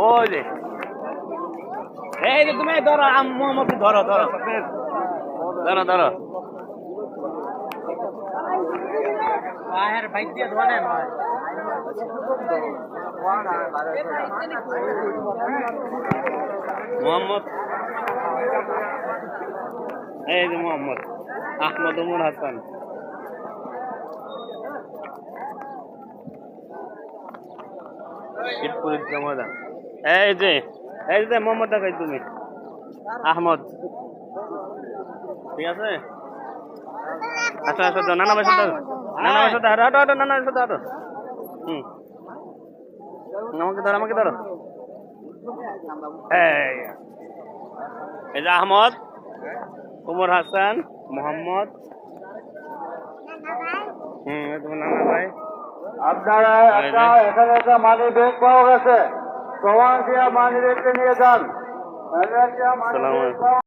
ওই যে এই যে তুমি ধরো মোহাম্মদ ধরো ধরো ধরো ধরো বাইক দিয়ে ধরে মোহাম্মদ এই যে মোহাম্মদ আহমদ উমর হাসান এই যে মোহাম্মদ দেখাই তুমি আহমদ ঠিক আছে আচ্ছা আচ্ছা নানা ভাই সাথে নানা ভাই সাথে হাঁটো হাঁটো নানা ভাই সাথে হাঁটো আমাকে ধরো এই যে আহমদ উমর হাসান মোহাম্মদ তোমার নানা ভাই আপনারা এখানে একটা মানি ব্যাগ পাওয়া গেছে প্রমাণ দিয়ে মানি ব্যাগটা নিয়ে যান।